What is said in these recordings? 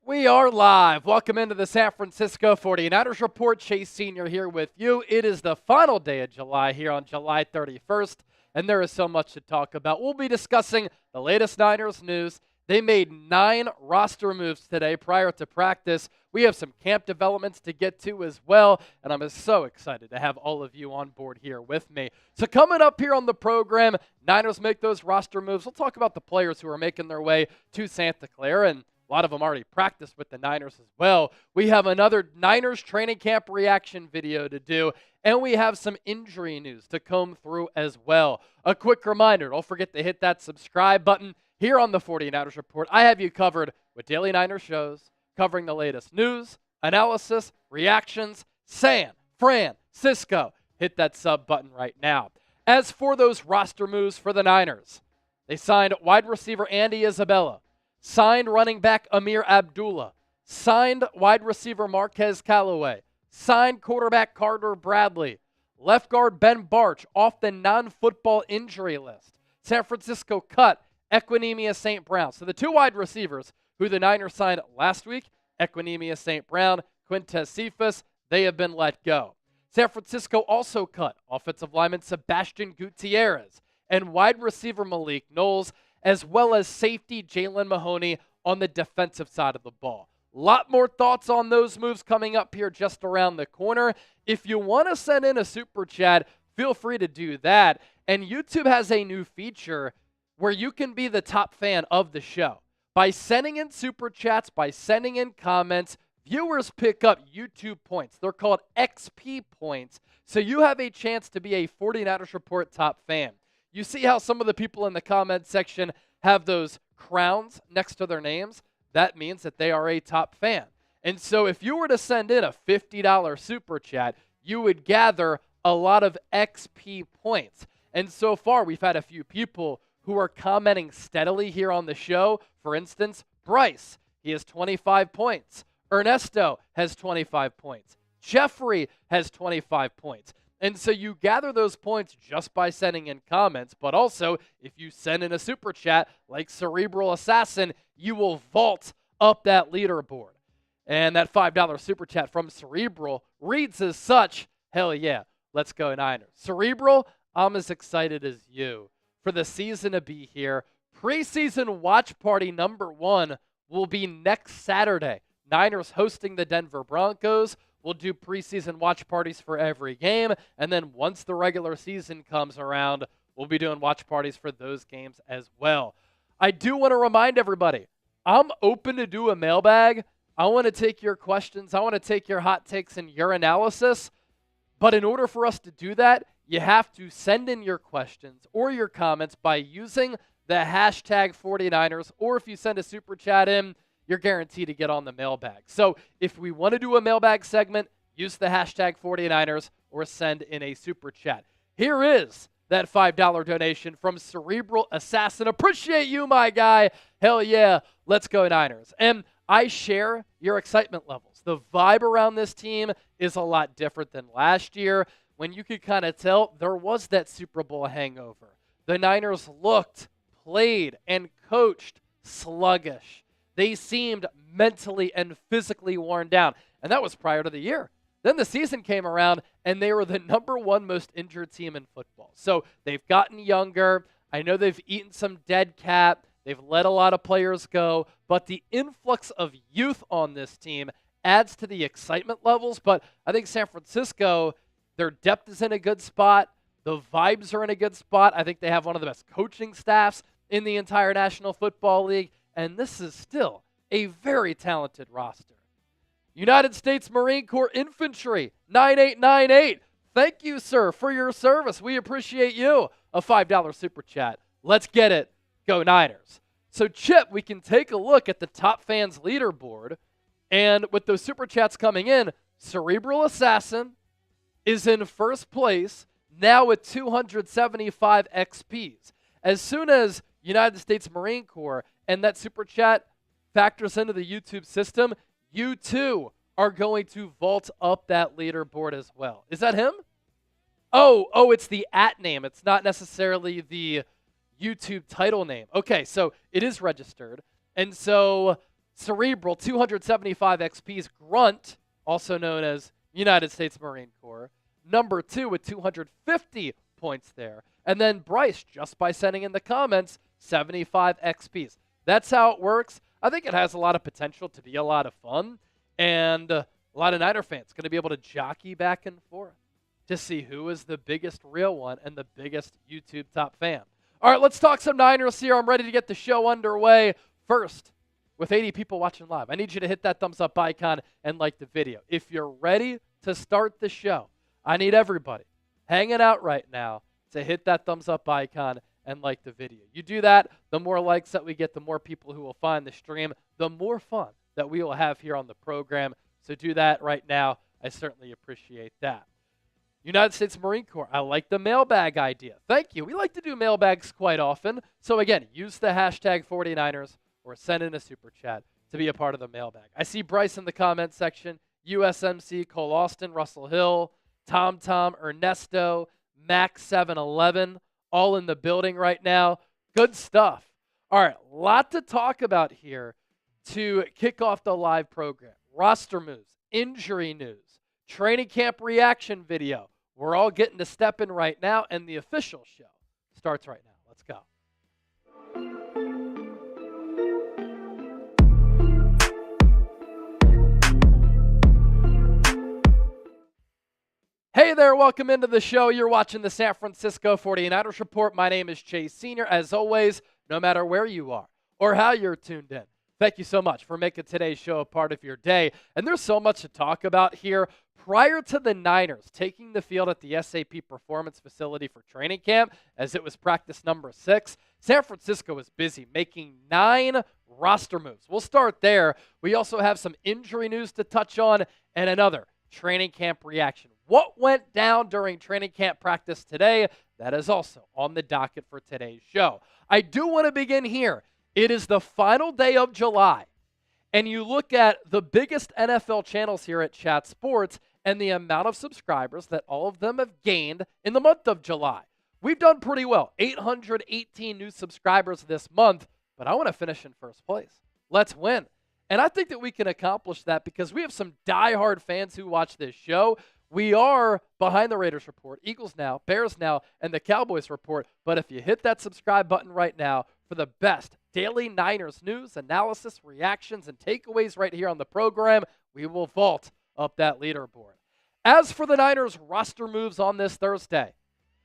We are live. Welcome into the San Francisco 49ers Report. Chase Sr. here with you. It is the final day of July here on July 31st, and there is so much to talk about. We'll be discussing the latest Niners news. They made 9 roster moves today prior to practice. We have some camp developments to get to as well, and I'm so excited to have all of you on board here with me. So coming up here on the program, Niners make those roster moves. We'll talk about the players who are making their way to Santa Clara, and a lot of them already practiced with the Niners as well. We have another Niners training camp reaction video to do, and we have some injury news to comb through as well. A quick reminder, don't forget to hit that subscribe button. Here on the 49ers Report, I have you covered with daily Niners shows, covering the latest news, analysis, reactions, San Francisco. Hit that sub button right now. As for those roster moves for the Niners, they signed wide receiver Andy Isabella, signed running back Amir Abdullah, signed wide receiver Marquez Callaway, signed quarterback Carter Bradley, left guard Ben Barch off the non-football injury list. San Francisco cut Equinemius St. Brown. So the 2 wide receivers who the Niners signed last week, Equinemius St. Brown, Quintez Cephas, they have been let go. San Francisco also cut offensive lineman Sebastian Gutierrez and wide receiver Malik Knowles, as well as safety Jalen Mahoney on the defensive side of the ball. A lot more thoughts on those moves coming up here just around the corner. If you want to send in a super chat, feel free to do that. And YouTube has a new feature where you can be the top fan of the show. By sending in super chats, by sending in comments, viewers pick up YouTube points. They're called XP points. So you have a chance to be a 49ers Report top fan. You see how some of the people in the comment section have those crowns next to their names? That means that they are a top fan. And so if you were to send in a $50 super chat, you would gather a lot of XP points. And so far, we've had a few people who are commenting steadily here on the show. For instance, Bryce, he has 25 points. Ernesto has 25 points. Jeffrey has 25 points. And so you gather those points just by sending in comments, but also if you send in a super chat like Cerebral Assassin, you will vault up that leaderboard. And that $5 super chat from Cerebral reads as such, hell yeah, let's go Niners. Cerebral, I'm as excited as you for the season to be here. Preseason watch party number 1 will be next Saturday. Niners hosting the Denver Broncos. We'll do preseason watch parties for every game. And then once the regular season comes around, we'll be doing watch parties for those games as well. I do want to remind everybody, I'm open to do a mailbag. I want to take your questions. I want to take your hot takes and your analysis. But in order for us to do that, you have to send in your questions or your comments by using the hashtag 49ers, or if you send a super chat in, you're guaranteed to get on the mailbag. So if we want to do a mailbag segment, use the hashtag 49ers or send in a super chat. Here is that $5 donation from Cerebral Assassin. Appreciate you, my guy. Hell yeah, let's go Niners. And I share your excitement levels. The vibe around this team is a lot different than last year, when you could kind of tell there was that Super Bowl hangover. The Niners looked, played, and coached sluggish. They seemed mentally and physically worn down, and that was prior to the year. Then the season came around, and they were the number 1 most injured team in football. So they've gotten younger. I know they've eaten some dead cap. They've let a lot of players go, but the influx of youth on this team adds to the excitement levels. But I think San Francisco, their depth is in a good spot. The vibes are in a good spot. I think they have one of the best coaching staffs in the entire National Football League, and this is still a very talented roster. United States Marine Corps Infantry, 9898. Thank you, sir, for your service. We appreciate you. A $5 super chat. Let's get it. Go Niners. So, Chip, we can take a look at the top fans leaderboard, and with those super chats coming in, Cerebral Assassin is in first place, now with 275 XPs. As soon as United States Marine Corps and that super chat factors into the YouTube system, you too are going to vault up that leaderboard as well. Is that him? Oh, it's the @name. It's not necessarily the YouTube title name. Okay, so it is registered. And so Cerebral, 275 XP's Grunt, also known as United States Marine Corps. Number 2 with 250 points there. And then Bryce, just by sending in the comments, 75 XP's. That's how it works. I think it has a lot of potential to be a lot of fun. And a lot of Niner fans going to be able to jockey back and forth to see who is the biggest real one and the biggest YouTube top fan. All right, let's talk some Niners here. I'm ready to get the show underway. First, with 80 people watching live, I need you to hit that thumbs up icon and like the video. If you're ready to start the show, I need everybody hanging out right now to hit that thumbs up icon and like the video. You do that, the more likes that we get, the more people who will find the stream, the more fun that we will have here on the program. So do that right now. I certainly appreciate that. United States Marine Corps, I like the mailbag idea. Thank you. We like to do mailbags quite often. So again, use the hashtag 49ers or send in a super chat to be a part of the mailbag. I see Bryce in the comment section, USMC, Cole Austin, Russell Hill, Tom, Ernesto, Max711, all in the building right now. Good stuff. All right, a lot to talk about here to kick off the live program. Roster moves, injury news, training camp reaction video. We're all getting to step in right now, and the official show starts right now. Let's go. Hey there, welcome into the show. You're watching the San Francisco 49ers Report. My name is Chase Sr. As always, no matter where you are or how you're tuned in, thank you so much for making today's show a part of your day. And there's so much to talk about here. Prior to the Niners taking the field at the SAP Performance Facility for training camp, as it was practice number 6, San Francisco was busy making 9 roster moves. We'll start there. We also have some injury news to touch on and another training camp reaction. What went down during training camp practice today? That is also on the docket for today's show. I do want to begin here. It is the final day of July, and you look at the biggest NFL channels here at Chat Sports and the amount of subscribers that all of them have gained in the month of July. We've done pretty well, 818 new subscribers this month, but I want to finish in first place. Let's win. And I think that we can accomplish that because we have some diehard fans who watch this show. We are behind the Raiders Report, Eagles Now, Bears Now, and the Cowboys Report. But if you hit that subscribe button right now for the best daily Niners news, analysis, reactions, and takeaways right here on the program, we will vault up that leaderboard. As for the Niners roster moves on this Thursday,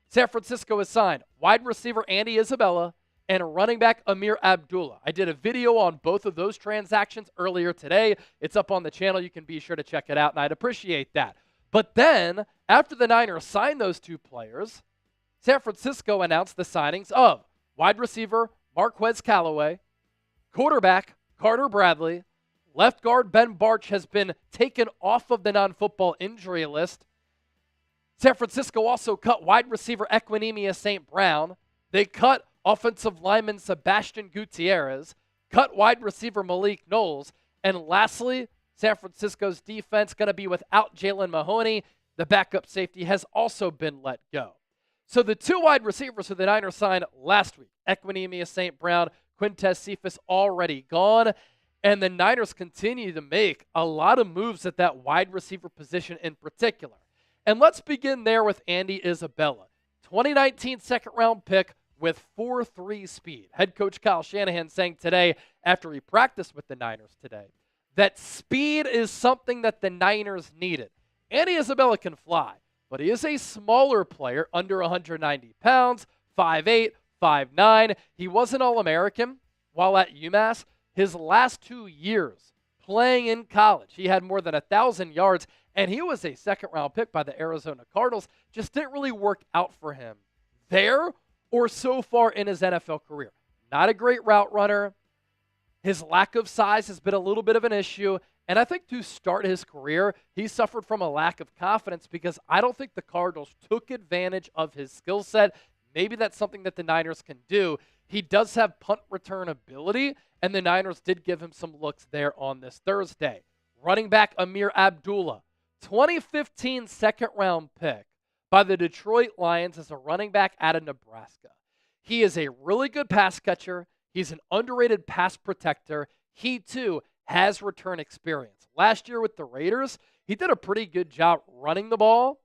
San Francisco has signed wide receiver Andy Isabella and running back Amir Abdullah. I did a video on both of those transactions earlier today. It's up on the channel. You can be sure to check it out, and I'd appreciate that. But then, after the Niners signed those 2 players, San Francisco announced the signings of wide receiver Marquez Callaway, quarterback Carter Bradley, left guard Ben Barch has been taken off of the non-football injury list. San Francisco also cut wide receiver Equinemius St. Brown. They cut offensive lineman Sebastian Gutierrez, cut wide receiver Malik Knowles, and lastly, San Francisco's defense going to be without Jalen Mahoney. The backup safety has also been let go. So the 2 wide receivers who the Niners signed last week, Equinemius St. Brown, Quintez Cephas, already gone. And the Niners continue to make a lot of moves at that wide receiver position in particular. And let's begin there with Andy Isabella. 2019 second-round pick with 4.3 speed. Head coach Kyle Shanahan saying today, after he practiced with the Niners today, that speed is something that the Niners needed. Andy Isabella can fly, but he is a smaller player, under 190 pounds, 5'8", 5'9". He was an All-American while at UMass. His last 2 years playing in college, he had more than 1,000 yards, and he was a second-round pick by the Arizona Cardinals. Just didn't really work out for him there or so far in his NFL career. Not a great route runner. His lack of size has been a little bit of an issue, and I think to start his career, he suffered from a lack of confidence because I don't think the Cardinals took advantage of his skill set. Maybe that's something that the Niners can do. He does have punt return ability, and the Niners did give him some looks there on this Thursday. Running back Amir Abdullah, 2015 second-round pick by the Detroit Lions as a running back out of Nebraska. He is a really good pass catcher. He's an underrated pass protector. He, too, has return experience. Last year with the Raiders, he did a pretty good job running the ball,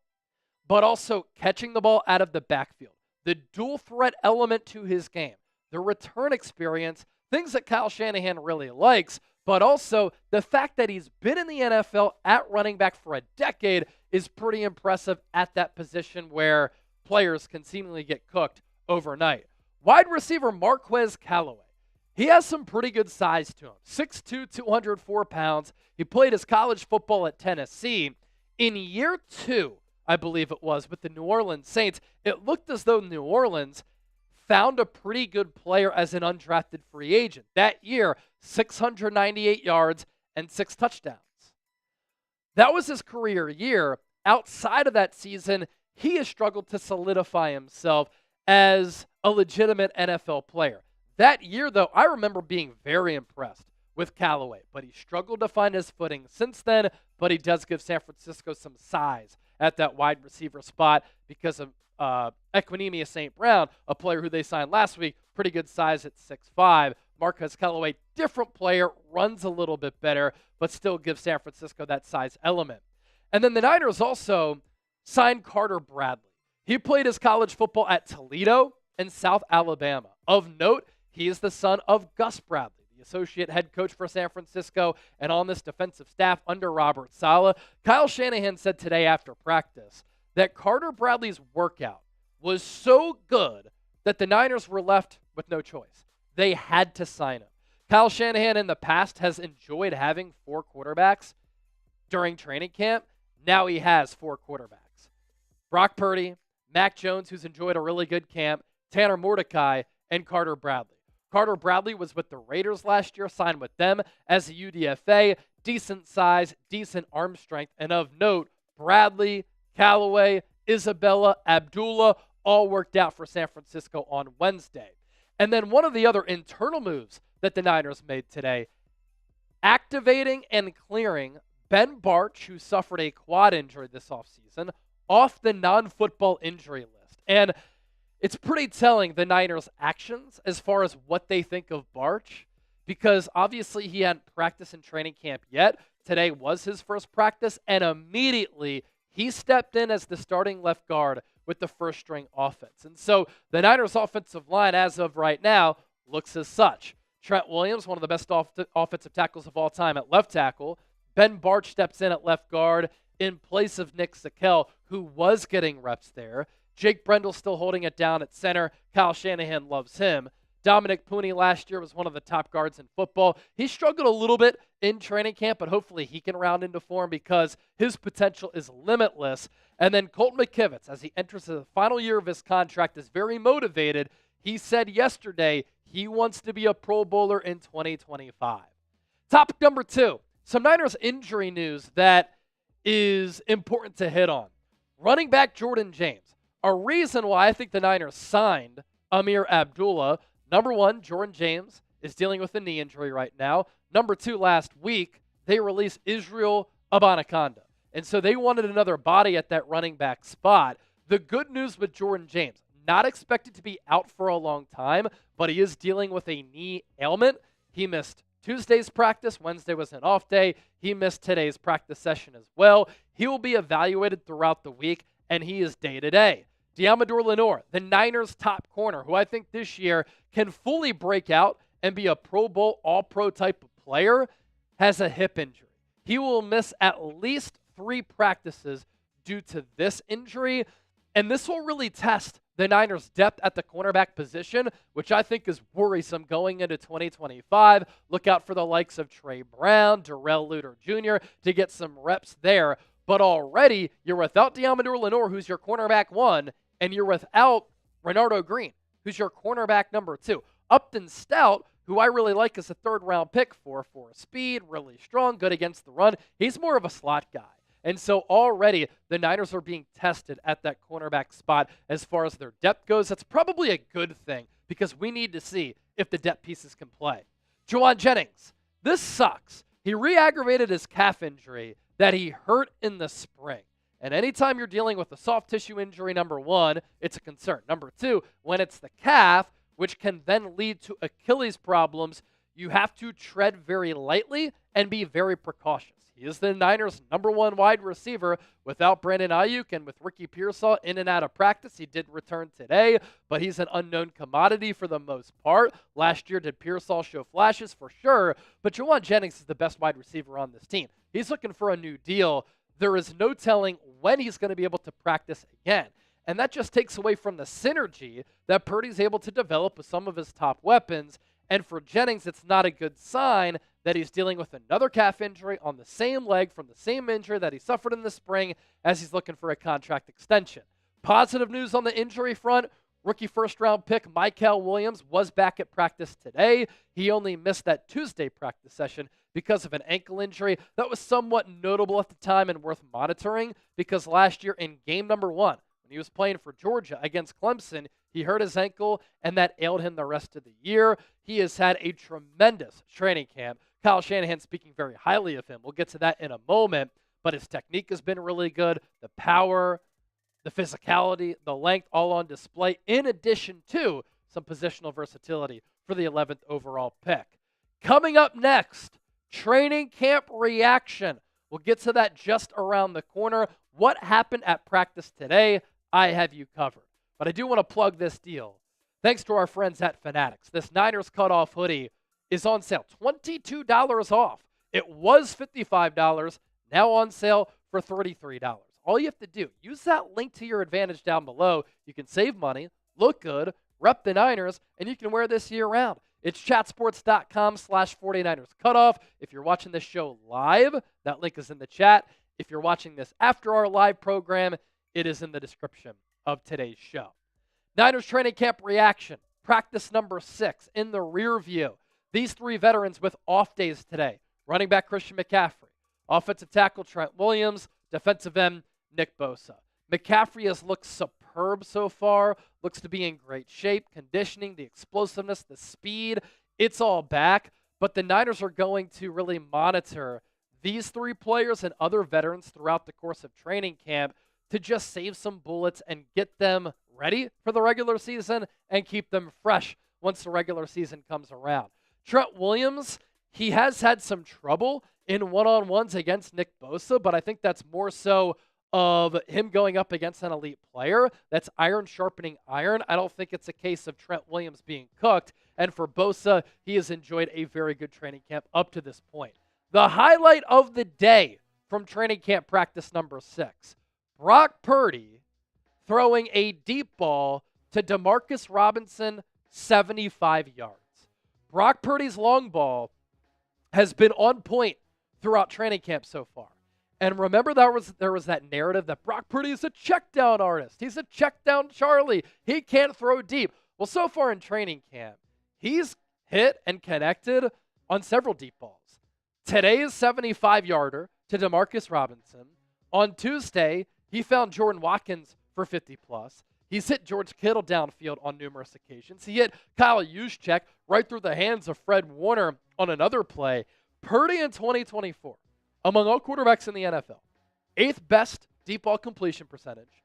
but also catching the ball out of the backfield. The dual threat element to his game, the return experience, things that Kyle Shanahan really likes, but also the fact that he's been in the NFL at running back for a decade is pretty impressive at that position where players can seemingly get cooked overnight. Wide receiver Marquez Callaway. He has some pretty good size to him. 6'2", 204 pounds. He played his college football at Tennessee. In year 2, I believe it was, with the New Orleans Saints, it looked as though New Orleans found a pretty good player as an undrafted free agent. That year, 698 yards and 6 touchdowns. That was his career year. Outside of that season, he has struggled to solidify himself as a legitimate NFL player. That year, though, I remember being very impressed with Callaway, but he struggled to find his footing since then, but he does give San Francisco some size at that wide receiver spot because of Equinemius St. Brown, a player who they signed last week, pretty good size at 6'5". Marquez Callaway, different player, runs a little bit better, but still gives San Francisco that size element. And then the Niners also signed Carter Bradley. He played his college football at Toledo and South Alabama. Of note, he is the son of Gus Bradley, the associate head coach for San Francisco and on this defensive staff under Robert Saleh. Kyle Shanahan said today after practice that Carter Bradley's workout was so good that the Niners were left with no choice. They had to sign him. Kyle Shanahan in the past has enjoyed having 4 quarterbacks during training camp. Now he has 4 quarterbacks. Brock Purdy, Mac Jones, who's enjoyed a really good camp, Tanner Mordecai, and Carter Bradley. Carter Bradley was with the Raiders last year, signed with them as a UDFA, decent size, decent arm strength, and of note, Bradley, Callaway, Isabella, Abdullah, all worked out for San Francisco on Wednesday. And then one of the other internal moves that the Niners made today, activating and clearing Ben Bartch, who suffered a quad injury this offseason, off the non-football injury list. And it's pretty telling, the Niners' actions as far as what they think of Bartch, because obviously he hadn't practiced in training camp yet. Today was his first practice, and immediately he stepped in as the starting left guard with the first-string offense. And so the Niners' offensive line, as of right now, looks as such. Trent Williams, one of the best offensive tackles of all time at left tackle. Ben Bartch steps in at left guard in place of Nick Zakelj, who was getting reps there. Jake Brendel still holding it down at center. Kyle Shanahan loves him. Dominic Pooney last year was one of the top guards in football. He struggled a little bit in training camp, but hopefully he can round into form because his potential is limitless. And then Colton McKivitz, as he enters the final year of his contract, is very motivated. He said yesterday he wants to be a Pro Bowler in 2025. Topic number 2, some Niners injury news that is important to hit on. Running back Jordan James. A reason why I think the Niners signed Amir Abdullah. Number 1, Jordan James is dealing with a knee injury right now. Number 2, last week, they released Israel Abanikanda. And so they wanted another body at that running back spot. The good news with Jordan James, not expected to be out for a long time, but he is dealing with a knee ailment. He missed Tuesday's practice. Wednesday was an off day. He missed today's practice session as well. He will be evaluated throughout the week, and he is day-to-day. Diamador Lenore, the Niners' top corner, who I think this year can fully break out and be a Pro Bowl, all-pro type of player, has a hip injury. He will miss at least 3 practices due to this injury, and this will really test the Niners' depth at the cornerback position, which I think is worrisome going into 2025. Look out for the likes of Trey Brown, Darrell Luter Jr. to get some reps there. But already, you're without Diamador Lenore, who's your cornerback 1, and you're without Renardo Green, who's your cornerback number 2. Upton Stout, who I really like as a 3rd-round pick for speed, really strong, good against the run. He's more of a slot guy. And so already the Niners are being tested at that cornerback spot as far as their depth goes. That's probably a good thing because we need to see if the depth pieces can play. Jauan Jennings, this sucks. He re-aggravated his calf injury that he hurt in the spring. And anytime you're dealing with a soft tissue injury, number 1, it's a concern. Number 2, when it's the calf, which can then lead to Achilles problems, you have to tread very lightly and be very precautious. He is the Niners' #1 wide receiver without Brandon Aiyuk and with Ricky Pearsall in and out of practice. He did return today, but he's an unknown commodity for the most part. Last year, did Pearsall show flashes? For sure, but Jauan Jennings is the best wide receiver on this team. He's looking for a new deal. There is no telling when he's going to be able to practice again. And that just takes away from the synergy that Purdy's able to develop with some of his top weapons. And for Jennings, it's not a good sign that he's dealing with another calf injury on the same leg from the same injury that he suffered in the spring as he's looking for a contract extension. Positive news on the injury front. Rookie first-round pick Mykel Williams was back at practice today. He only missed that Tuesday practice session because of an ankle injury. That was somewhat notable at the time and worth monitoring because last year in game #1, when he was playing for Georgia against Clemson, he hurt his ankle, and that ailed him the rest of the year. He has had a tremendous training camp. Kyle Shanahan speaking very highly of him. We'll get to that in a moment, but his technique has been really good. The power, the physicality, the length, all on display, in addition to some positional versatility for the 11th overall pick. Coming up next, training camp reaction. We'll get to that just around the corner. What happened at practice today? I have you covered. But I do want to plug this deal. Thanks to our friends at Fanatics. This Niners cutoff hoodie is on sale, $22 off. It was $55, now on sale for $33. All you have to do, use that link to your advantage down below. You can save money, look good, rep the Niners, and you can wear this year-round. It's chatsports.com/49ers cutoff. If you're watching this show live, that link is in the chat. If you're watching this after our live program, it is in the description of today's show. Niners training camp reaction. Practice #6 in the rear view. These three veterans with off days today. Running back Christian McCaffrey. Offensive tackle Trent Williams. Defensive end Nick Bosa. McCaffrey has looked superb so far. Looks to be in great shape. Conditioning, the explosiveness, the speed. It's all back. But the Niners are going to really monitor these three players and other veterans throughout the course of training camp to just save some bullets and get them ready for the regular season and keep them fresh once the regular season comes around. Trent Williams, he has had some trouble in one-on-ones against Nick Bosa, but I think that's more so of him going up against an elite player. That's iron sharpening iron. I don't think it's a case of Trent Williams being cooked. And for Bosa, he has enjoyed a very good training camp up to this point. The highlight of the day from training camp practice #6. Brock Purdy throwing a deep ball to Demarcus Robinson, 75 yards. Brock Purdy's long ball has been on point throughout training camp so far. And remember, there was that narrative that Brock Purdy is a check down artist. He's a check down Charlie. He can't throw deep. Well, so far in training camp, he's hit and connected on several deep balls. Today's 75-yarder to Demarcus Robinson. On Tuesday, he found Jordan Watkins for 50-plus. He's hit George Kittle downfield on numerous occasions. He hit Kyle Juszczyk right through the hands of Fred Warner on another play. Purdy in 2024, among all quarterbacks in the NFL, 8th best deep ball completion percentage,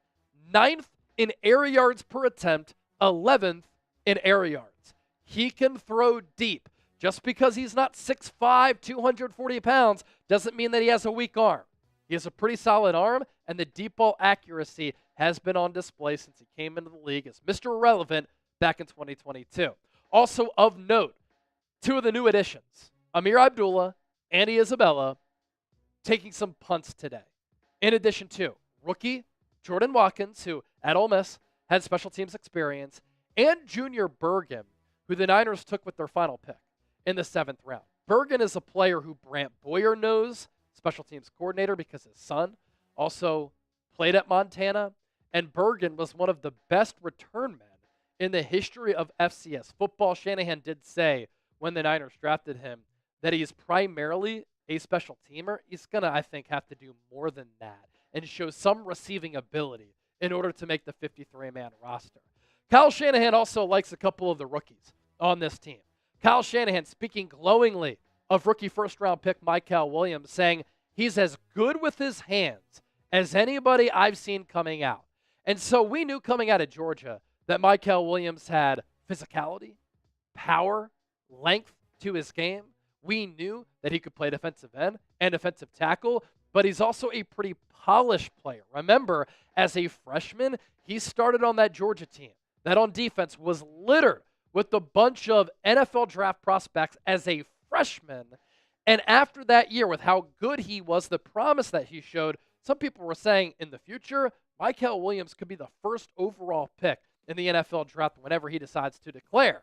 9th in air yards per attempt, 11th in air yards. He can throw deep. Just because he's not 6'5", 240 pounds doesn't mean that he has a weak arm. He has a pretty solid arm, and the deep ball accuracy has been on display since he came into the league as Mr. Irrelevant back in 2022. Also of note, two of the new additions, Amir Abdullah, Andy Isabella, taking some punts today. In addition to rookie Jordan Watkins, who at Ole Miss had special teams experience, and Junior Bergen, who the Niners took with their final pick in the 7th round. Bergen is a player who Brant Boyer knows, special teams coordinator, because his son also played at Montana. And Bergen was one of the best return men in the history of FCS football. Shanahan did say when the Niners drafted him that he's primarily a special teamer. He's going to, I think, have to do more than that and show some receiving ability in order to make the 53-man roster. Kyle Shanahan also likes a couple of the rookies on this team. Kyle Shanahan speaking glowingly of rookie first-round pick Mykel Williams, saying he's as good with his hands as anybody I've seen coming out. And so we knew coming out of Georgia that Mykel Williams had physicality, power, length, to his game. We knew that he could play defensive end and defensive tackle, but he's also a pretty polished player. Remember, as a freshman, he started on that Georgia team that on defense was littered with a bunch of NFL draft prospects as a freshman. And after that year, with how good he was, the promise that he showed, some people were saying in the future, Mykel Williams could be the first overall pick in the NFL draft whenever he decides to declare.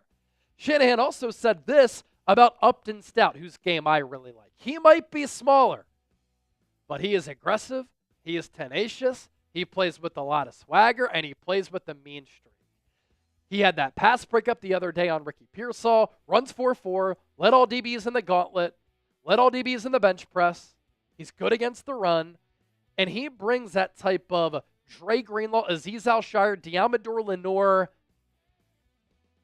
Shanahan also said this about Upton Stout, whose game I really like. He might be smaller, but he is aggressive, he is tenacious, he plays with a lot of swagger, and he plays with a mean streak. He had that pass breakup the other day on Ricky Pearsall, runs 4-4, led all DBs in the gauntlet, led all DBs in the bench press. He's good against the run, and he brings that type of Dre Greenlaw, Azeez Al-Shire, Diamador Lenore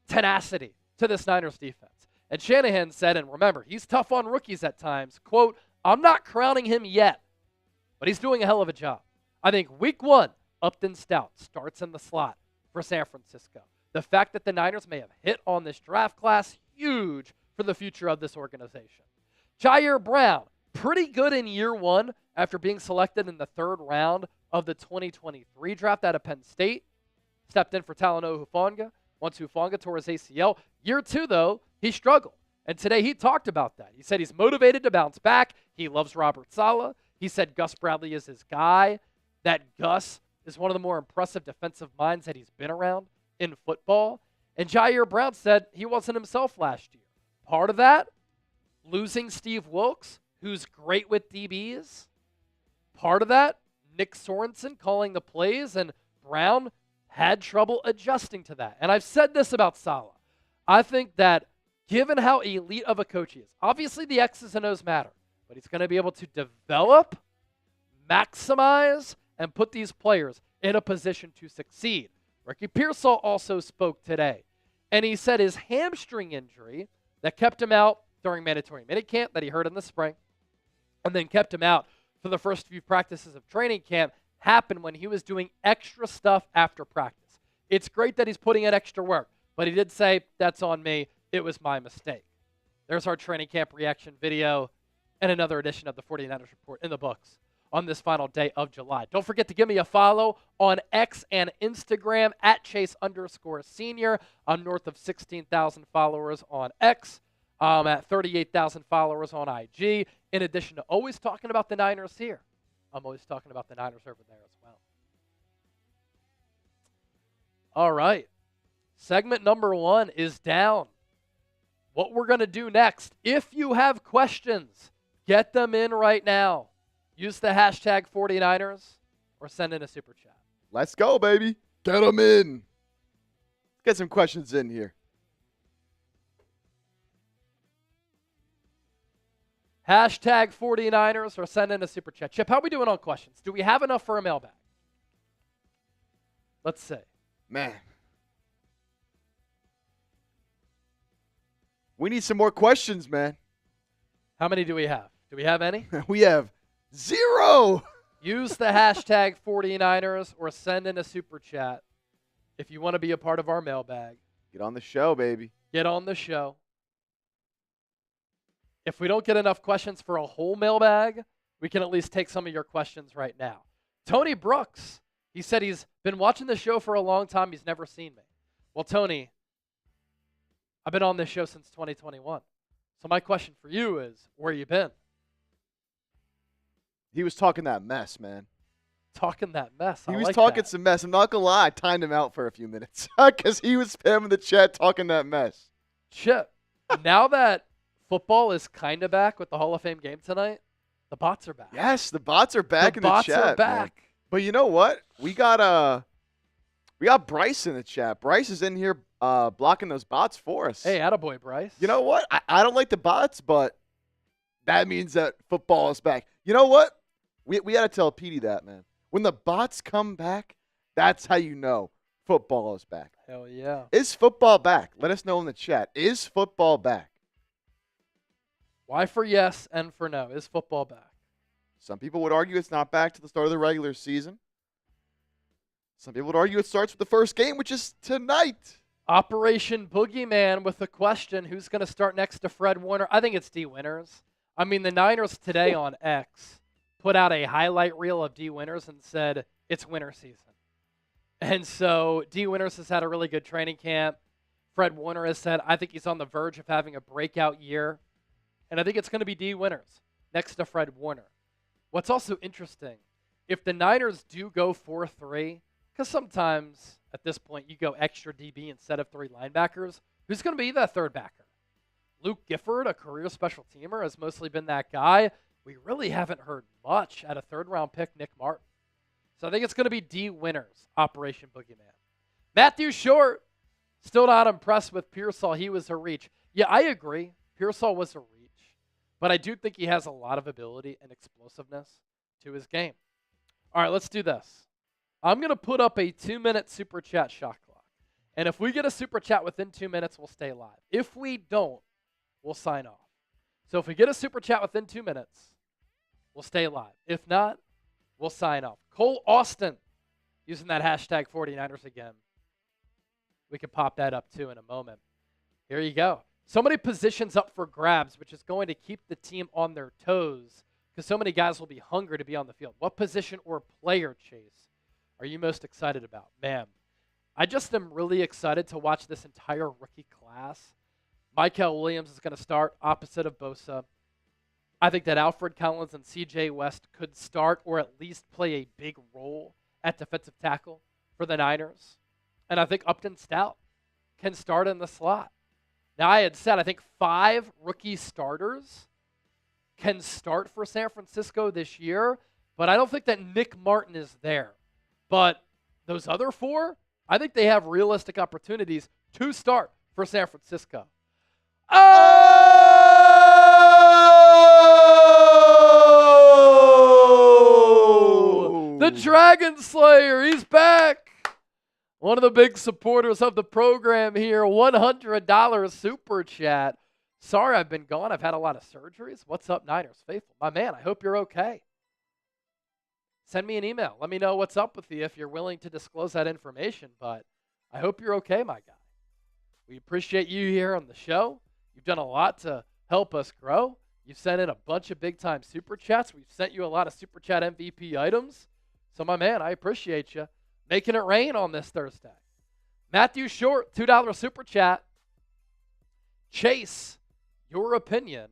tenacity to this Niners defense. And Shanahan said, and remember, he's tough on rookies at times, quote, "I'm not crowning him yet, but he's doing a hell of a job." I think week one, Upton Stout starts in the slot for San Francisco. The fact that the Niners may have hit on this draft class, huge for the future of this organization. Jair Brown, pretty good in year one after being selected in the third round of the 2023 draft out of Penn State. Stepped in for Talanoa Hufanga once Hufanga tore his ACL. Year two, though, he struggled. And today he talked about that. He said he's motivated to bounce back. He loves Robert Saleh. He said Gus Bradley is his guy. That Gus is one of the more impressive defensive minds that he's been around in football. And Jair Brown said he wasn't himself last year. Part of that, losing Steve Wilkes, who's great with DBs. Part of that, Nick Sorensen calling the plays, and Brown had trouble adjusting to that. And I've said this about Saleh. I think that given how elite of a coach he is, obviously the X's and O's matter, but he's going to be able to develop, maximize, and put these players in a position to succeed. Ricky Pearsall also spoke today, and he said his hamstring injury that kept him out during mandatory minicamp that he hurt in the spring, and then kept him out for the first few practices of training camp, happened when he was doing extra stuff after practice. It's great that he's putting in extra work, but he did say, "That's on me. It was my mistake." There's our training camp reaction video and another edition of the 49ers Report in the books on this final day of July. Don't forget to give me a follow on X and Instagram at Chase_Senior. I'm north of 16,000 followers on X. I'm at 38,000 followers on IG. In addition to always talking about the Niners here, I'm always talking about the Niners over there as well. All right. Segment number one is down. What we're going to do next, if you have questions, get them in right now. Use the hashtag 49ers or send in a super chat. Let's go, baby. Get them in. Let's get some questions in here. Hashtag 49ers or send in a super chat. Chip, how are we doing on questions? Do we have enough for a mailbag? Let's see. Man. We need some more questions, man. How many do we have? Do we have any? We have 0. Use the hashtag 49ers or send in a super chat if you want to be a part of our mailbag. Get on the show, baby. Get on the show. If we don't get enough questions for a whole mailbag, we can at least take some of your questions right now. Tony Brooks, he said he's been watching the show for a long time. He's never seen me. Well, Tony, I've been on this show since 2021. So my question for you is, where you been? He was talking that mess, man. Talking that mess. He was talking some mess. I'm not going to lie. I timed him out for a few minutes because he was spamming the chat talking that mess. Chip, now that football is kind of back with the Hall of Fame game tonight, the bots are back. Yes, the bots are back in the chat. The bots are back. Man. But you know what? We got Bryce in the chat. Bryce is in here blocking those bots for us. Hey, attaboy, Bryce. You know what? I don't like the bots, but that means that football is back. You know what? We got to tell Petey that, man. When the bots come back, that's how you know football is back. Hell yeah. Is football back? Let us know in the chat. Is football back? Why for yes and for no? Is football back? Some people would argue it's not back to the start of the regular season. Some people would argue it starts with the first game, which is tonight. Operation Boogeyman with the question, who's going to start next to Fred Warner? I think it's D. Winters. I mean, the Niners today on X put out a highlight reel of D. Winters and said, it's winter season. And so D. Winters has had a really good training camp. Fred Warner has said, I think he's on the verge of having a breakout year. And I think it's going to be D. Winters next to Fred Warner. What's also interesting, if the Niners do go 4-3, because sometimes at this point you go extra DB instead of 3 linebackers, who's going to be that third backer? Luke Gifford, a career special teamer, has mostly been that guy. We really haven't heard much at a third-round pick, Nick Martin. So I think it's going to be D. Winters, Operation Boogeyman. Matthew Short, still not impressed with Pearsall. He was a reach. Yeah, I agree. Pearsall was a reach. But I do think he has a lot of ability and explosiveness to his game. All right, let's do this. I'm going to put up a 2-minute Super Chat shot clock. And if we get a Super Chat within 2 minutes, we'll stay live. If we don't, we'll sign off. So if we get a Super Chat within 2 minutes, we'll stay live. If not, we'll sign off. Cole Austin, using that hashtag 49ers again. We can pop that up too in a moment. Here you go. So many positions up for grabs, which is going to keep the team on their toes because so many guys will be hungry to be on the field. What position or player, Chase, are you most excited about? Man, I just am really excited to watch this entire rookie class. Michael Williams is going to start opposite of Bosa. I think that Alfred Collins and C.J. West could start or at least play a big role at defensive tackle for the Niners. And I think Upton Stout can start in the slot. Now, I had said I think 5 rookie starters can start for San Francisco this year, but I don't think that Nick Martin is there. But those other 4, I think they have realistic opportunities to start for San Francisco. Oh! The Dragon Slayer, he's back. One of the big supporters of the program here, $100 Super Chat. Sorry I've been gone. I've had a lot of surgeries. What's up, Niners faithful? My man, I hope you're okay. Send me an email. Let me know what's up with you if you're willing to disclose that information. But I hope you're okay, my guy. We appreciate you here on the show. You've done a lot to help us grow. You've sent in a bunch of big-time Super Chats. We've sent you a lot of Super Chat MVP items. So, my man, I appreciate you making it rain on this Thursday. Matthew Short, $2 Super Chat. Chase, your opinion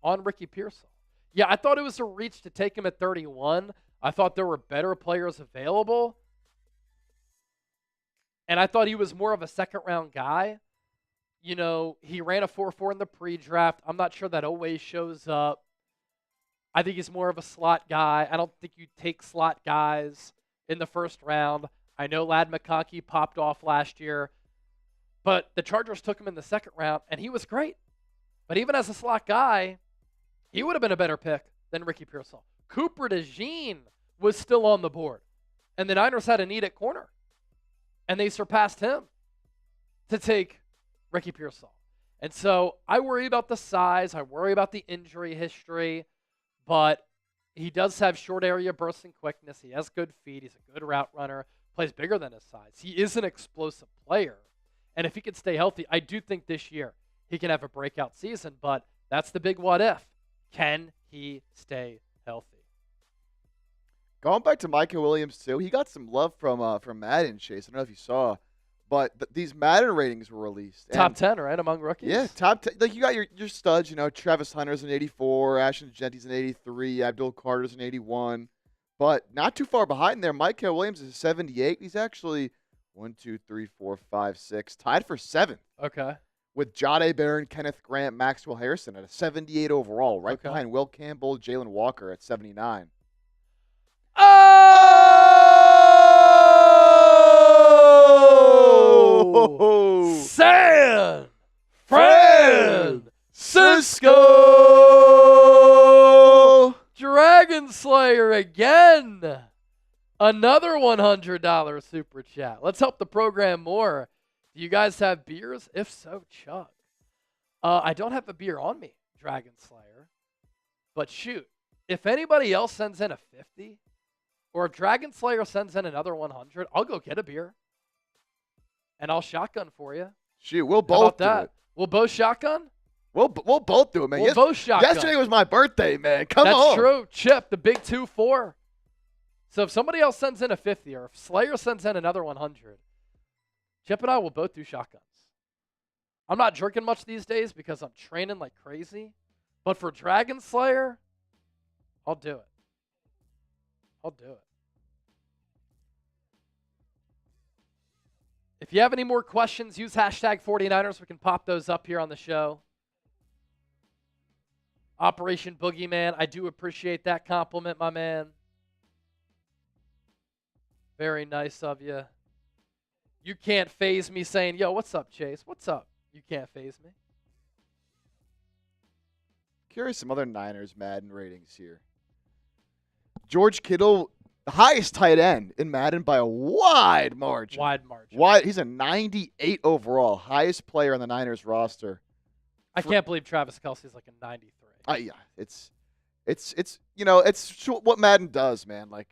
on Ricky Pearsall. Yeah, I thought it was a reach to take him at 31. I thought there were better players available. And I thought he was more of a second-round guy. You know, he ran a 4.4 in the pre-draft. I'm not sure that always shows up. I think he's more of a slot guy. I don't think you take slot guys in the first round. I know Ladd McConkey popped off last year, but the Chargers took him in the second round, and he was great. But even as a slot guy, he would have been a better pick than Ricky Pearsall. Cooper DeJean was still on the board, and the Niners had a need at corner, and they surpassed him to take Ricky Pearsall. And so I worry about the size. I worry about the injury history, but he does have short area burst and quickness. He has good feet. He's a good route runner. Plays bigger than his size. He is an explosive player. And if he can stay healthy, I do think this year he can have a breakout season, but that's the big what if. Can he stay healthy? Going back to Michael Williams, too, he got some love from Madden, Chase. I don't know if you saw, but these Madden ratings were released. Top 10, right, among rookies? Yeah, top 10. Like, you got your studs, you know, Travis Hunter's an 84, Ashton Genty's an 83, Abdul Carter's an 81. But not too far behind there, Michael Williams is a 78. He's actually 1, 2, 3, 4, 5, 6, tied for 7th. Okay. With Jahdae Barron, Kenneth Grant, Maxwell Harrison at a 78 overall, right behind Will Campbell, Jalen Walker at 79. Oh! San Francisco! Dragon Slayer again. Another $100 Super Chat. Let's help the program more. Do you guys have beers? If so, chug. I don't have a beer on me, Dragon Slayer. But shoot, if anybody else sends in a 50, or if Dragon Slayer sends in another 100, I'll go get a beer. and I'll shotgun for you. Shoot, we'll How both about do that? it. We'll both shotgun? We'll both do it, man. We'll both shotgun. Yesterday was my birthday, man. Come on. That's true. Chip, the big 2-4. So if somebody else sends in a 50 or if Slayer sends in another 100, Chip and I will both do shotguns. I'm not drinking much these days because I'm training like crazy. But for Dragon Slayer, I'll do it. I'll do it. If you have any more questions, use hashtag 49ers. We can pop those up here on the show. Operation Boogeyman, I do appreciate that compliment, my man. Very nice of you. You can't phase me saying, yo, what's up, Chase? What's up? You can't phase me. Curious some other Niners Madden ratings here. George Kittle, the highest tight end in Madden by a wide margin. Wide margin. He's a 98 overall, highest player on the Niners roster. I can't believe Travis Kelce's like a 93. Yeah, it's what Madden does, man. Like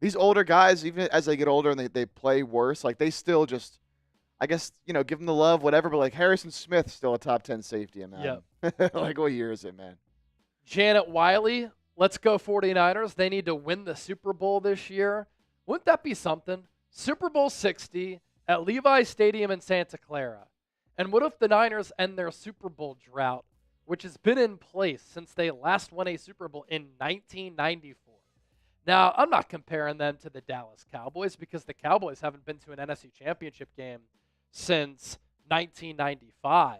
these older guys, even as they get older and they play worse, like they still just, I guess, give them the love, whatever. But like Harrison Smith, still a top 10 safety in Madden. Yep. Like what year is it, man? Janet Wiley, let's go 49ers. They need to win the Super Bowl this year. Wouldn't that be something? Super Bowl 60 at Levi Stadium in Santa Clara. And what if the Niners end their Super Bowl drought, which has been in place since they last won a Super Bowl in 1994? Now, I'm not comparing them to the Dallas Cowboys because the Cowboys haven't been to an NFC Championship game since 1995.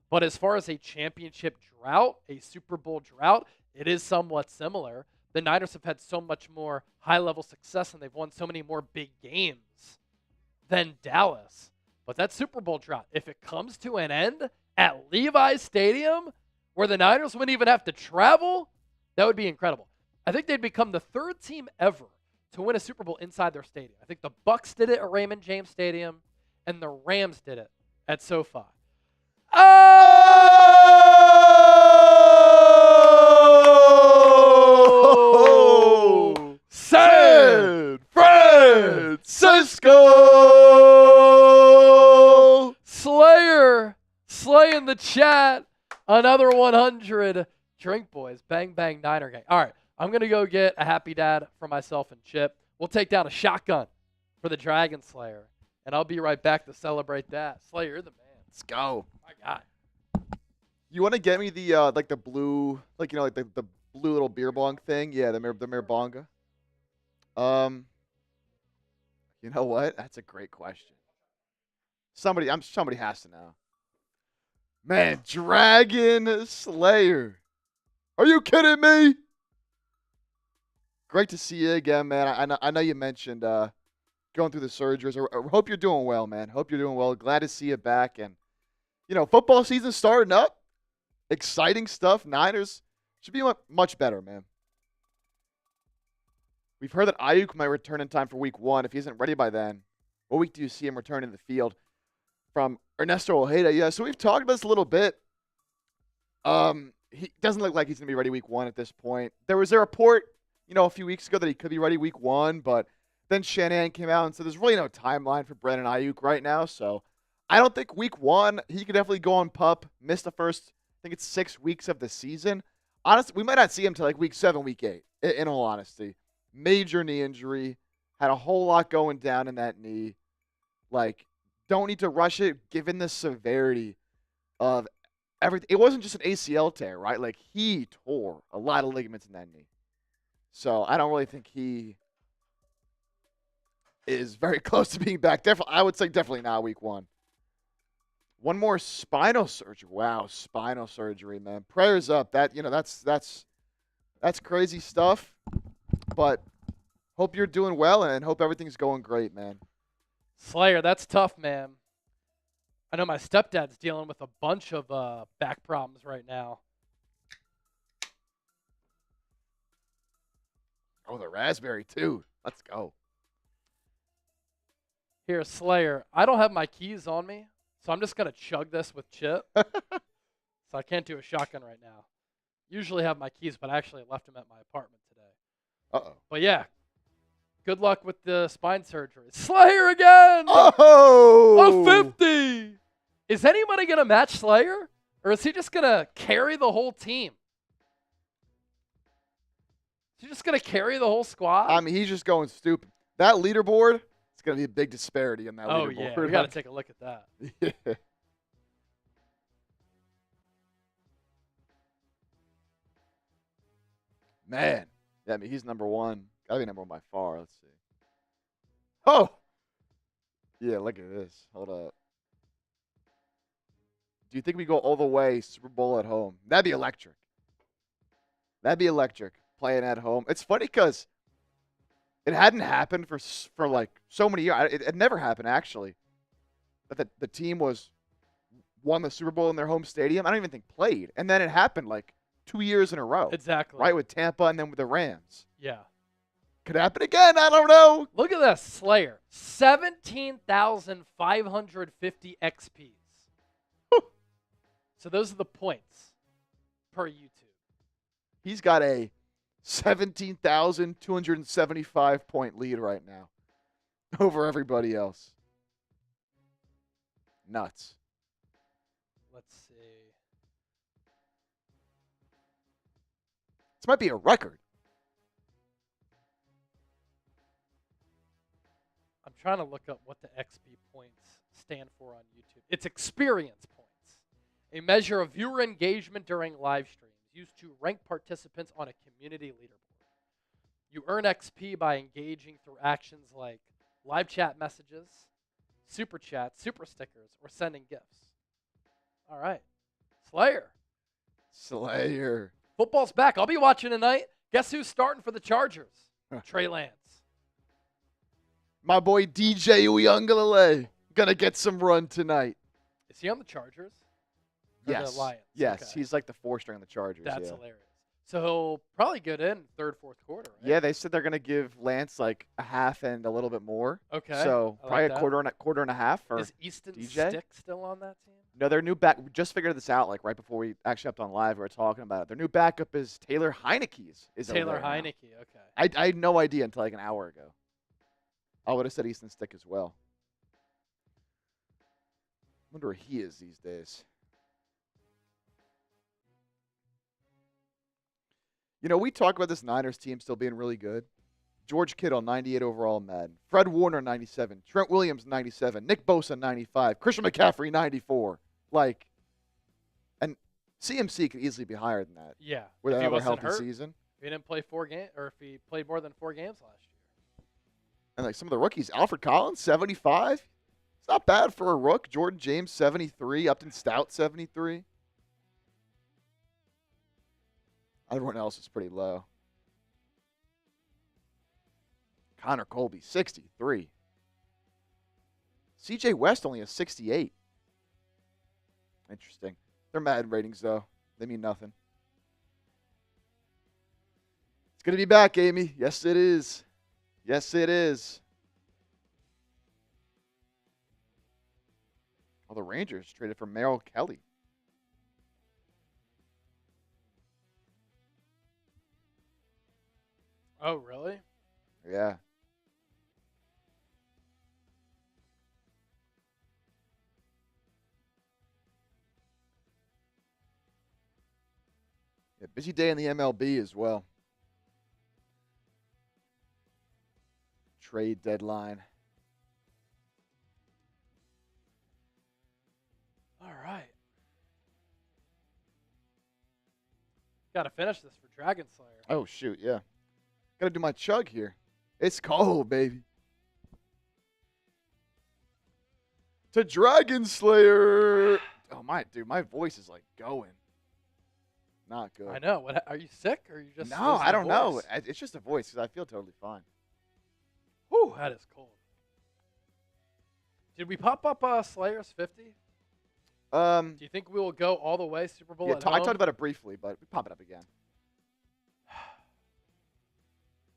But as far as a championship drought, a Super Bowl drought, it is somewhat similar. The Niners have had so much more high-level success and they've won so many more big games than Dallas. But that Super Bowl drought, if it comes to an end at Levi's Stadium, where the Niners wouldn't even have to travel, that would be incredible. I think they'd become the third team ever to win a Super Bowl inside their stadium. I think the Bucs did it at Raymond James Stadium, and the Rams did it at SoFi. Oh! San Francisco! Slayer slaying the chat. Another 100. Drink, boys. Bang, bang, Niner gang. All right, I'm going to go get a happy dad for myself and Chip. We'll take down a shotgun for the Dragon Slayer, and I'll be right back to celebrate that. Slayer, you're the man. Let's go. My God. You want to get me the like the blue, like the blue little beer bong thing? Yeah, the Merbonga. You know what? That's a great question. Somebody has to know. Man, Dragon Slayer. Are you kidding me? Great to see you again, man. I know you mentioned going through the surgeries. I hope you're doing well, man. Hope you're doing well. Glad to see you back. And, football season starting up. Exciting stuff. Niners should be much better, man. We've heard that Aiyuk might return in time for week 1. If he isn't ready by then, what week do you see him returning to the field? From Ernesto Ojeda. Yeah, so we've talked about this a little bit. He doesn't look like he's going to be ready week 1 at this point. There was a report, a few weeks ago that he could be ready week 1, but then Shanahan came out and said there's really no timeline for Brandon Aiyuk right now. So I don't think week 1, he could definitely go on PUP, miss the first, I think it's 6 weeks of the season. Honestly, we might not see him till like week 7, week 8, in all honesty. Major knee injury, had a whole lot going down in that knee. Like, don't need to rush it given the severity of everything. It wasn't just an ACL tear, right? Like, he tore a lot of ligaments in that knee. So I don't really think he is very close to being back. I would say definitely not week 1. One more spinal surgery. Wow, spinal surgery, man. Prayers up. That's crazy stuff. But hope you're doing well and hope everything's going great, man. Slayer, that's tough, man. I know my stepdad's dealing with a bunch of back problems right now. Oh, the raspberry, too. Let's go. Here, Slayer, I don't have my keys on me, so I'm just going to chug this with Chip. So I can't do a shotgun right now. Usually have my keys, but I actually left them at my apartment today. Uh-oh. But, yeah, Good luck with the spine surgery. Slayer again! Oh! A 50! Is anybody going to match Slayer? Or is he just going to carry the whole team? Is he just going to carry the whole squad? I mean, he's just going stupid. That leaderboard, it's going to be a big disparity in that leaderboard. Oh, yeah. We got to take a look at that. Yeah. Man. Yeah, I mean, he's number one. Got to be number one by far. Let's see. Oh! Yeah, look at this. Hold up. Do you think we go all the way Super Bowl at home? That'd be electric. That'd be electric, playing at home. It's funny because it hadn't happened for like so many years. It never happened, actually. But the team won the Super Bowl in their home stadium. I don't even think played. And then it happened like 2 years in a row. Exactly. Right, with Tampa and then with the Rams. Yeah. Could happen again. I don't know. Look at this, Slayer. 17,550 XPs. So those are the points per YouTube. He's got a 17,275 point lead right now over everybody else. Nuts. Let's see. This might be a record. I'm trying to look up what the XP points stand for on YouTube. It's experience points, a measure of viewer engagement during live streams used to rank participants on a community leaderboard. You earn XP by engaging through actions like live chat messages, super chats, super stickers, or sending gifts. All right. Slayer. Football's back. I'll be watching tonight. Guess who's starting for the Chargers? Trey Lance. My boy DJ Uiagalelei gonna get some run tonight. Is he on the Chargers? Or Yes. the Lions? Yes, Okay. he's like the 4-string on the Chargers. That's yeah. hilarious. So he'll probably get in third, fourth quarter, right? Yeah, they said they're gonna give Lance like a half and a little bit more. Okay. So I probably like a that. quarter and a half. Or Is Easton DJ? Stick still on that team? No, their new back. We just figured this out like right before we actually hopped on live. We were talking about it. Their new backup is Taylor Heineke's. Taylor Heineke. Okay. I had no idea until like an hour ago. I would have said Easton Stick as well. Wonder where he is these days. You know, we talk about this Niners team still being really good. George Kittle, 98 overall in Madden. Fred Warner, 97. Trent Williams, 97. Nick Bosa, 95. Christian McCaffrey, 94. Like, and CMC could easily be higher than that. Yeah. With if he another wasn't healthy hurt, season. if he didn't play 4 games, or if he played more than 4 games last year. And like some of the rookies, Alfred Collins, 75. It's not bad for a rook. Jordan James, 73. Upton Stout, 73. Everyone else is pretty low. Connor Colby, 63. CJ West only has 68. Interesting. Their Madden ratings, though, they mean nothing. It's going to be back, Amy. Yes, it is. Yes, it is. Oh, the Rangers traded for Merrill Kelly. Oh, really? Yeah. Yeah, busy day in the MLB as well. Trade deadline. All right. Got to finish this for Dragon Slayer. Oh, shoot, yeah. Got to do my chug here. It's cold, baby. To Dragon Slayer. Oh, my voice is like going. Not good. I know. What? Are you sick, or are you just? No, losing I don't know. voice? It's just a voice because I feel totally fine. Whew, that is cold. Did we pop up Slayer's 50? Do you think we will go all the way Super Bowl Yeah, at I home? talked about it briefly, but we pop it up again.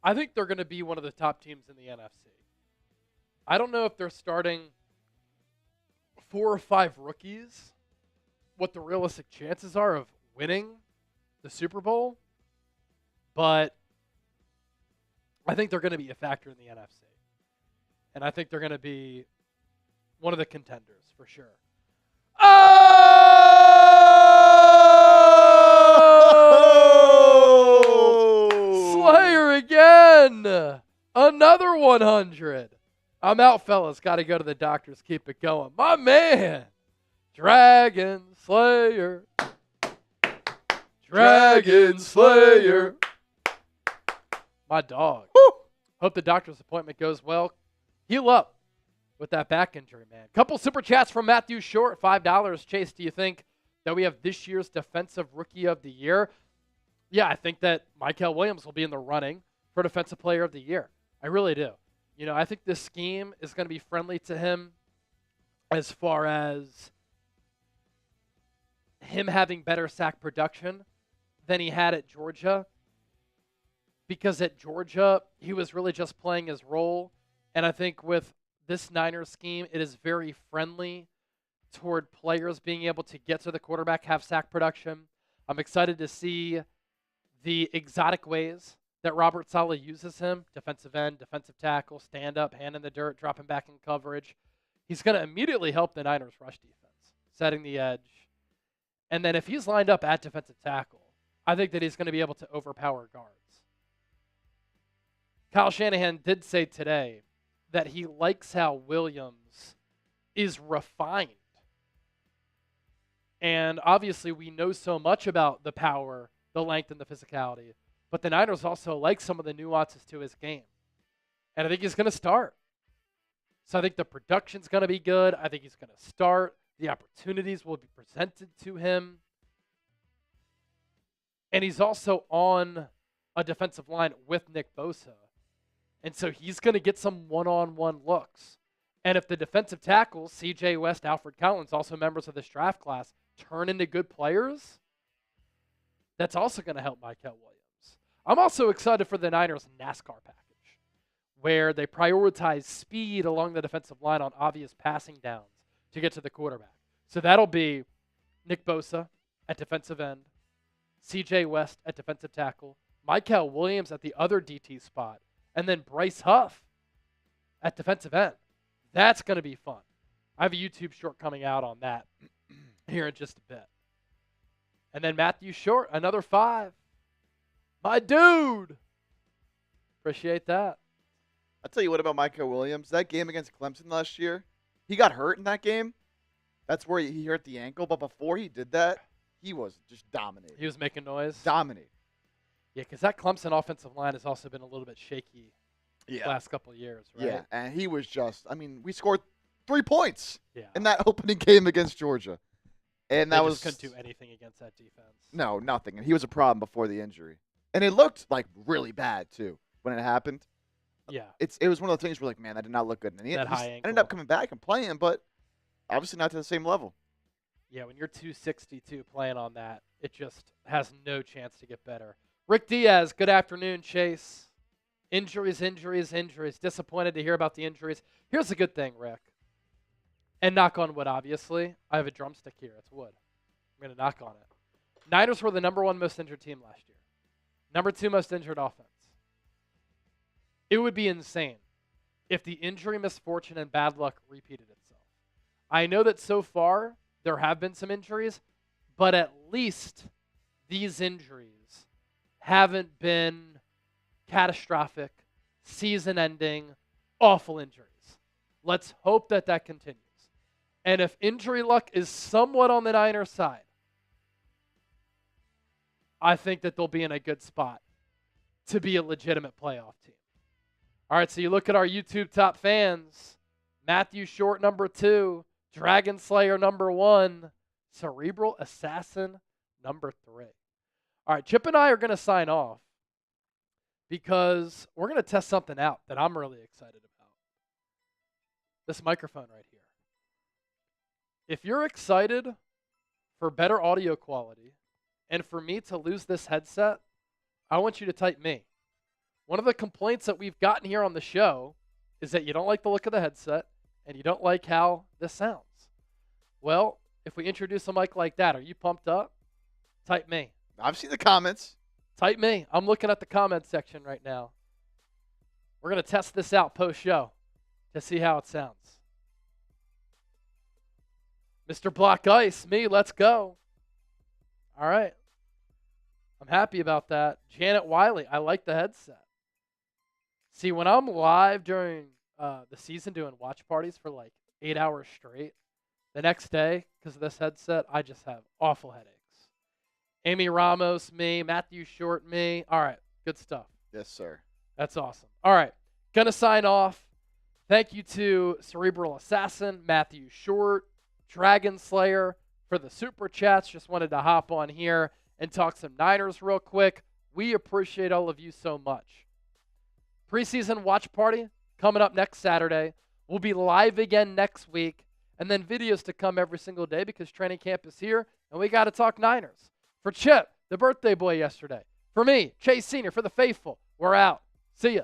I think they're going to be one of the top teams in the NFC. I don't know if they're starting 4 or 5 rookies, what the realistic chances are of winning the Super Bowl, but I think they're going to be a factor in the NFC. And I think they're going to be one of the contenders for sure. Oh! Slayer again. Another 100. I'm out, fellas. Got to go to the doctors. Keep it going. My man. Dragon Slayer. Dragon Slayer. My dog. Woo! Hope the doctor's appointment goes well. Heal up with that back injury, man. Couple super chats from Matthew Short, $5. Chase, do you think that we have this year's Defensive Rookie of the Year? Yeah, I think that Mykel Williams will be in the running for Defensive Player of the Year. I really do. You know, I think this scheme is going to be friendly to him as far as him having better sack production than he had at Georgia. Because at Georgia, he was really just playing his role. And I think with this Niners scheme, it is very friendly toward players being able to get to the quarterback, have sack production. I'm excited to see the exotic ways that Robert Saleh uses him. Defensive end, defensive tackle, stand up, hand in the dirt, dropping back in coverage. He's going to immediately help the Niners rush defense, setting the edge. And then if he's lined up at defensive tackle, I think that he's going to be able to overpower guards. Kyle Shanahan did say today that he likes how Williams is refined. And obviously we know so much about the power, the length, and the physicality. But the Niners also like some of the nuances to his game. And I think he's going to start. So I think the production's going to be good. I think he's going to start. The opportunities will be presented to him. And he's also on a defensive line with Nick Bosa. And so he's going to get some one-on-one looks. And if the defensive tackles, C.J. West, Alfred Collins, also members of this draft class, turn into good players, that's also going to help Mykel Williams. I'm also excited for the Niners' NASCAR package, where they prioritize speed along the defensive line on obvious passing downs to get to the quarterback. So that'll be Nick Bosa at defensive end, C.J. West at defensive tackle, Mykel Williams at the other DT spot, and then Bryce Huff at defensive end. That's going to be fun. I have a YouTube short coming out on that here in just a bit. And then Matthew Short, another 5. My dude. Appreciate that. I'll tell you what about Mykel Williams. That game against Clemson last year, he got hurt in that game. That's where he hurt the ankle. But before he did that, he was just dominating. He was making noise. Dominating. Yeah, because that Clemson offensive line has also been a little bit shaky the last couple of years, right? Yeah, and he was just, we scored 3 points Yeah. in that opening game against Georgia. And They that just was couldn't do anything against that defense. No, nothing. And he was a problem before the injury. And it looked like really bad too when it happened. Yeah. It was one of the things where like, man, that did not look good. And he That high ended ankle. up coming back and playing, but obviously not to the same level. Yeah, when you're 262 playing on that, it just has no chance to get better. Rick Diaz, good afternoon, Chase. Injuries. Disappointed to hear about the injuries. Here's the good thing, Rick. And knock on wood, obviously. I have a drumstick here. It's wood. I'm going to knock on it. Niners were the number 1 most injured team last year. Number 2 most injured offense. It would be insane if the injury misfortune and bad luck repeated itself. I know that so far there have been some injuries, but at least these injuries haven't been catastrophic, season-ending, awful injuries. Let's hope that that continues. And if injury luck is somewhat on the Niners' side, I think that they'll be in a good spot to be a legitimate playoff team. All right, so you look at our YouTube top fans. Matthew Short, number 2. Dragon Slayer, number 1. Cerebral Assassin, number 3. All right, Chip and I are going to sign off because we're going to test something out that I'm really excited about. This microphone right here. If you're excited for better audio quality and for me to lose this headset, I want you to type me. One of the complaints that we've gotten here on the show is that you don't like the look of the headset and you don't like how this sounds. Well, if we introduce a mic like that, are you pumped up? Type me. I've seen the comments. Type me. I'm looking at the comment section right now. We're going to test this out post-show to see how it sounds. Mr. Black Ice, me, let's go. All right. I'm happy about that. Janet Wiley, I like the headset. See, when I'm live during the season doing watch parties for like 8 hours straight, the next day, because of this headset, I just have awful headaches. Amy Ramos, me. Matthew Short, me. All right. Good stuff. Yes, sir. That's awesome. All right. Going to sign off. Thank you to Cerebral Assassin, Matthew Short, Dragon Slayer for the super chats. Just wanted to hop on here and talk some Niners real quick. We appreciate all of you so much. Preseason watch party coming up next Saturday. We'll be live again next week, and then videos to come every single day because training camp is here, and we got to talk Niners. For Chip, the birthday boy yesterday. For me, Chase Sr., for the faithful, we're out. See ya.